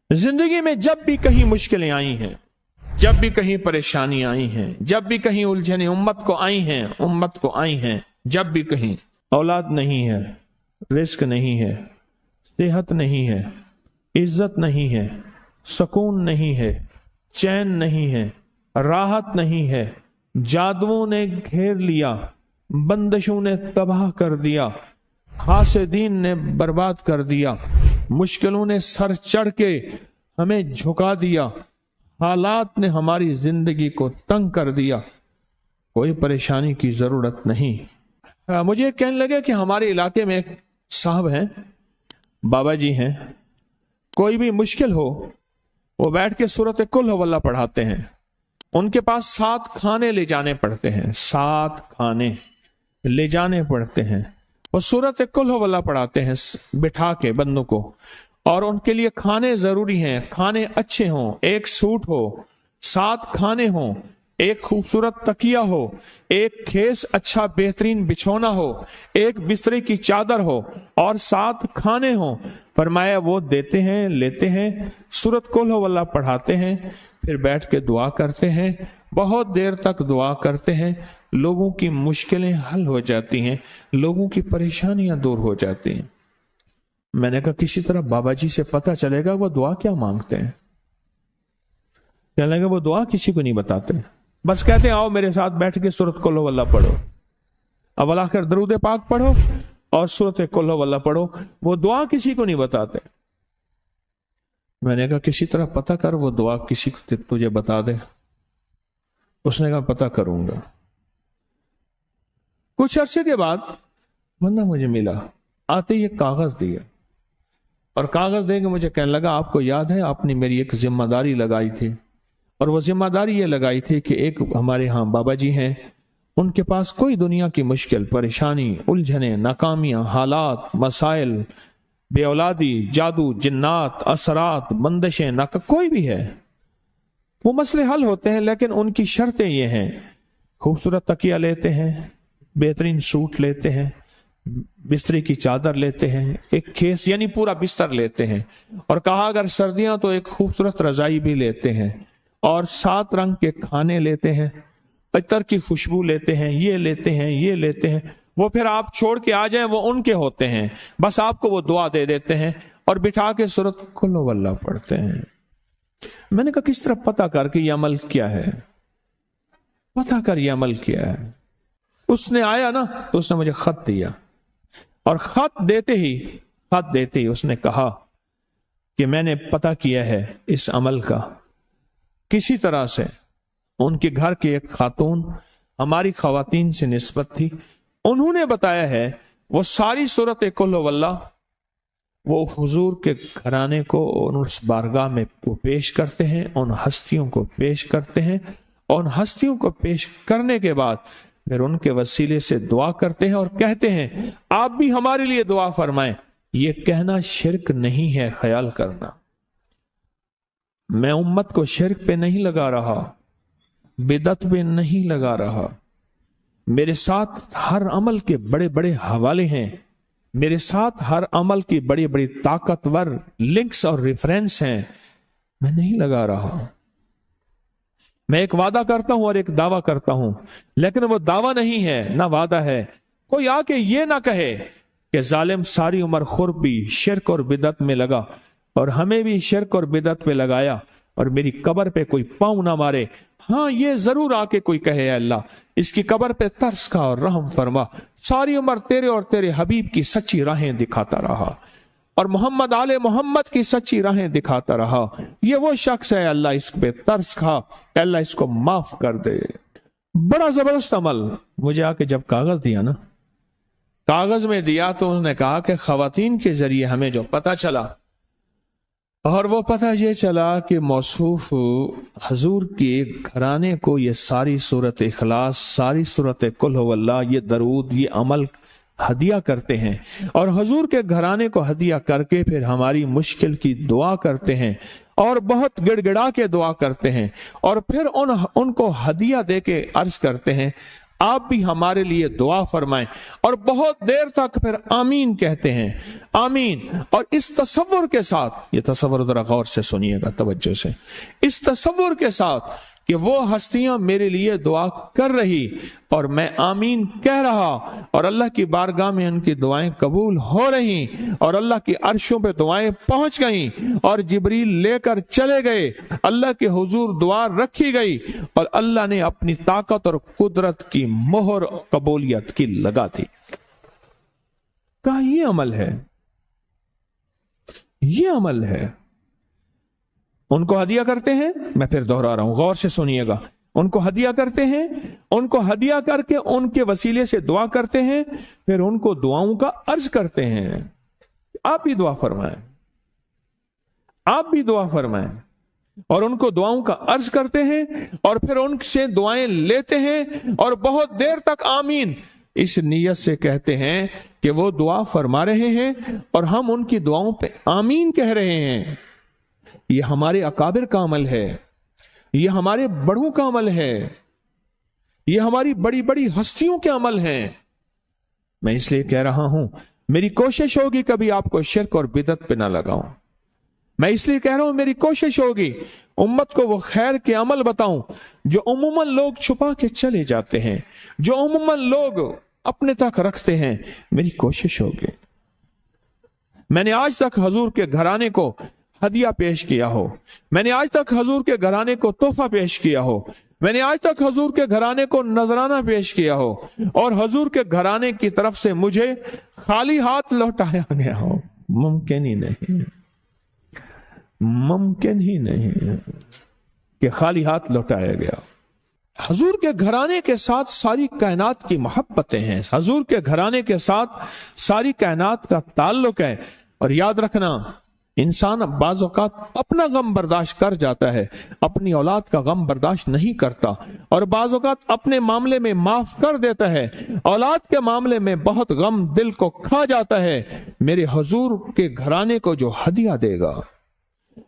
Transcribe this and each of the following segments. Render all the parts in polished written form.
जिंदगी में जब भी कहीं मुश्किलें आई हैं, जब भी कहीं परेशानी आई हैं, जब भी कहीं उलझने उम्मत को आई हैं, जब भी कहीं औलाद नहीं है, रिस्क नहीं है, सेहत नहीं है, इज्जत नहीं है, सुकून नहीं है, चैन नहीं है, राहत नहीं है, जादुओं ने घेर लिया, बंदिशों ने तबाह कर दिया, हासिदीन ने बर्बाद कर दिया, मुश्किलों ने सर चढ़ के हमें झुका दिया, हालात ने हमारी जिंदगी को तंग कर दिया, कोई परेशानी की जरूरत नहीं। मुझे कहने लगे कि हमारे इलाके में एक साहब हैं, बाबा जी हैं, कोई भी मुश्किल हो वो बैठ के सूरत कुल हुवल्लाह पढ़ाते हैं। उनके पास 7 खाने ले जाने पड़ते हैं, 7 खाने ले जाने पड़ते हैं। वो सूरत कुल हुवल्लाह पढ़ाते हैं बिठा के बंदों को, और उनके लिए खाने जरूरी हैं, खाने अच्छे हों, एक सूट हो, 7 खाने हों, एक खूबसूरत तकिया हो, एक खेस अच्छा बेहतरीन बिछौना हो, एक बिस्तरे की चादर हो और 7 खाने हों। फरमाया वो देते हैं, लेते हैं, सूरत कुल हुवल्लाह पढ़ाते हैं, फिर बैठ के दुआ करते हैं, बहुत देर तक दुआ करते हैं, लोगों की मुश्किलें हल हो जाती हैं, लोगों की परेशानियां दूर हो जाती हैं। मैंने कहा किसी तरह बाबा जी से पता चलेगा वो दुआ क्या मांगते हैं। कहने लगे वो दुआ किसी को नहीं बताते, बस कहते हैं आओ मेरे साथ बैठ के सूरत कुल हुवल्लाह पढ़ो, अव्वल आखिर दरूद पाक पढ़ो और सूरत कुल हुवल्लाह पढ़ो, वो दुआ किसी को नहीं बताते। मैंने कहा किसी तरह पता कर वो दुआ किसी को तुझे बता दे। उसने कहा पता करूंगा। कुछ अरसे के बाद बंदा मुझे मिला, आते ही कागज दिया, और कागज देके मुझे कहने लगा आपको याद है आपने मेरी एक जिम्मेदारी लगाई थी, और वो जिम्मेदारी ये लगाई थी कि एक हमारे यहाँ बाबा जी हैं, उनके पास कोई दुनिया की मुश्किल परेशानी उलझने नाकामियां हालात मसाइल बे औलादी जादू जिन्नात असरात बंदिशें ना कोई भी है वो मसले हल होते हैं, लेकिन उनकी शर्तें ये हैं, खूबसूरत तकिया लेते हैं, बेहतरीन सूट लेते हैं, बिस्तरे की चादर लेते हैं, एक खेस यानी पूरा बिस्तर लेते हैं, और कहा अगर सर्दियां तो एक खूबसूरत रजाई भी लेते हैं, और 7 रंग के खाने लेते हैं, इत्र की खुशबू लेते हैं, ये लेते हैं, ये लेते हैं। वो फिर आप छोड़ के आ जाएं वो उनके होते हैं, बस आपको वो दुआ दे देते हैं और बिठा के सूरत कुल हुवल्लाह पढ़ते हैं। मैंने कहा किस तरह पता कर कि ये अमल क्या है, पता कर ये अमल क्या है। उसने आया ना तो उसने मुझे खत दिया, और खत देते ही उसने कहा कि मैंने पता किया है इस अमल का, किसी तरह से उनके घर की एक खातून हमारी खवातीन से निस्बत थी, उन्होंने बताया है वो सारी सूरत कुल हुवल्लाह वो हुजूर के घराने को उस बारगाह में वो पेश करते हैं, उन हस्तियों को पेश करते हैं, और उन हस्तियों को पेश करने के बाद फिर उनके वसीले से दुआ करते हैं और कहते हैं आप भी हमारे लिए दुआ फरमाएं। ये कहना शिरक नहीं है, ख्याल करना, मैं उम्मत को शिरक पे नहीं लगा रहा, बिदत पे नहीं लगा रहा, मेरे साथ हर अमल के बड़े बड़े हवाले हैं, मेरे साथ हर अमल की बड़ी बड़ी ताकतवर लिंक्स और रेफरेंस हैं, मैं नहीं लगा रहा। मैं एक वादा करता हूं और एक दावा करता हूं, लेकिन वो दावा नहीं है ना वादा है। कोई आके ये ना कहे कि जालिम सारी उम्र खुरबी शिरक और बिदत में लगा और हमें भी शिरक और बिदत पे लगाया और मेरी कब्र पे कोई पांव ना मारे। हाँ ये जरूर आके कोई कहे अल्लाह इसकी कब्र पे तरस खा और रहम फरमा, सारी उम्र तेरे और तेरे हबीब की सच्ची राहें दिखाता रहा और मोहम्मद आले मोहम्मद की सच्ची राहें दिखाता रहा। ये वो शख्स है अल्लाह इस पे तरस खा, अल्लाह इसको माफ कर दे। बड़ा जबरदस्त अमल। मुझे आके जब कागज दिया ना, कागज में दिया तो उन्होंने कहा कि खवातीन के जरिए हमें जो पता चला, और वो पता ये चला कि मौसूफ हजूर के घराने को ये सारी सूरत इखलास, सारी सूरत कुल हुवल्लाह, ये दरूद, ये अमल हदिया करते हैं, और हजूर के घराने को हदिया करके फिर हमारी मुश्किल की दुआ करते हैं और बहुत गिड़गिड़ा के दुआ करते हैं, और फिर उनको हदिया दे के अर्ज करते हैं آپ بھی ہمارے لیے دعا فرمائیں. اور بہت دیر تک پھر آمین کہتے ہیں, آمین. اور اس تصور کے ساتھ, یہ تصور ذرا غور سے سنیے گا, توجہ سے, اس تصور کے ساتھ کہ وہ ہستیاں میرے لیے دعا کر رہی اور میں آمین کہہ رہا, اور اللہ کی بارگاہ میں ان کی دعائیں قبول ہو رہی, اور اللہ کی عرشوں پہ دعائیں پہنچ گئیں, اور جبریل لے کر چلے گئے, اللہ کے حضور دعا رکھی گئی, اور اللہ نے اپنی طاقت اور قدرت کی مہر قبولیت کی لگا دی. کہا یہ عمل ہے, یہ عمل ہے. ان کو ہدیہ کرتے ہیں, میں پھر دوہرا رہا ہوں, غور سے سنیے گا, ان کو ہدیہ کرتے ہیں, ان کو ہدیہ کر کے ان کے وسیلے سے دعا کرتے ہیں, پھر ان کو دعاؤں کا عرض کرتے ہیں. آپ بھی دعا فرمائیں, آپ بھی دعا فرمائیں, اور ان کو دعاؤں کا عرض کرتے ہیں, اور پھر ان سے دعائیں لیتے ہیں, اور بہت دیر تک آمین اس نیت سے کہتے ہیں کہ وہ دعا فرما رہے ہیں اور ہم ان کی دعاؤں پہ آمین کہہ رہے ہیں. یہ ہمارے اکابر کا عمل ہے, یہ ہمارے بڑوں کا عمل ہے, یہ ہماری بڑی بڑی ہستیوں کے عمل ہیں. میں اس لیے کہہ رہا ہوں, میری کوشش ہوگی کبھی آپ کو شرک اور بدعت پہ نہ لگاؤں. میں اس لیے کہہ رہا ہوں, میری کوشش ہوگی امت کو وہ خیر کے عمل بتاؤں جو عموماً لوگ چھپا کے چلے جاتے ہیں, جو عموماً لوگ اپنے تک رکھتے ہیں. میری کوشش ہوگی. میں نے آج تک حضور کے گھرانے کو ہدیہ پیش کیا ہو, میں نے آج تک حضور کے گھرانے کو تحفہ پیش کیا ہو, میں نے آج تک حضور کے گھرانے کو نذرانہ پیش کیا ہو, اور حضور کے گھرانے کی طرف سے مجھے خالی ہاتھ لوٹایا گیا ہو. ممکن ہی نہیں, ممکن ہی نہیں کہ خالی ہاتھ لوٹایا گیا. حضور کے گھرانے کے ساتھ ساری کائنات کی محبتیں ہیں, حضور کے گھرانے کے ساتھ ساری کائنات کا تعلق ہے. اور یاد رکھنا, انسان بعض اوقات اپنا غم برداشت کر جاتا ہے, اپنی اولاد کا غم برداشت نہیں کرتا, اور بعض اوقات اپنے معاملے میں معاف کر دیتا ہے, اولاد کے معاملے میں بہت غم دل کو کھا جاتا ہے. میرے حضور کے گھرانے کو جو ہدیہ دے گا,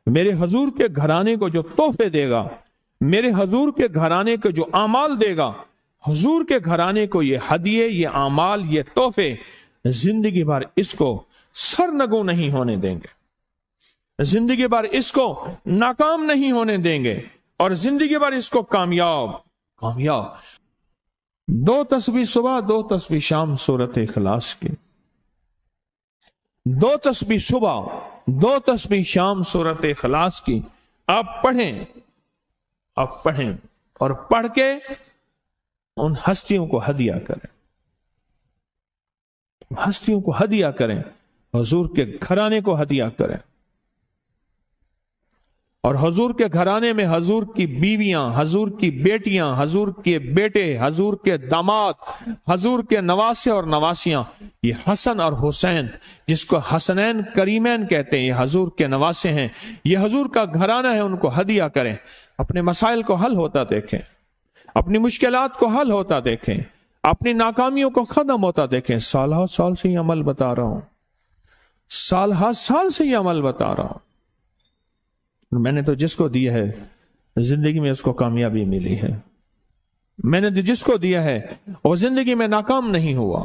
میرے حضور کے گھرانے کو جو تحفے دے گا, میرے حضور کے گھرانے کو جو اعمال دے گا, حضور کے گھرانے کو یہ ہدیے, یہ اعمال, یہ تحفے زندگی بھر اس کو سرنگوں نہیں ہونے دیں گے, زندگی بھر اس کو ناکام نہیں ہونے دیں گے, اور زندگی بھر اس کو کامیاب. 2 تسبیح صبح 2 تسبیح شام سورت اخلاص کی, 2 تسبیح صبح 2 تسبیح شام سورت اخلاص کی آپ پڑھیں, آپ پڑھیں, اور پڑھ کے ان ہستیوں کو ہدیہ کریں, ہستیوں کو ہدیہ کریں, حضور کے گھرانے کو ہدیہ کریں. اور حضور کے گھرانے میں حضور کی بیویاں, حضور کی بیٹیاں, حضور کے بیٹے, حضور کے داماد, حضور کے نواسے اور نواسیاں, یہ حسن اور حسین جس کو حسنین کریمین کہتے ہیں, یہ حضور کے نواسے ہیں, یہ حضور کا گھرانہ ہے. ان کو ہدیہ کریں, اپنے مسائل کو حل ہوتا دیکھیں, اپنی مشکلات کو حل ہوتا دیکھیں, اپنی ناکامیوں کو ختم ہوتا دیکھیں. سال ہر سال سے یہ عمل بتا رہا ہوں, سال ہر سال سے یہ عمل بتا رہا ہوں. میں نے تو جس کو دیا ہے زندگی میں اس کو کامیابی ملی ہے, میں نے جس کو دیا ہے وہ زندگی میں ناکام نہیں ہوا.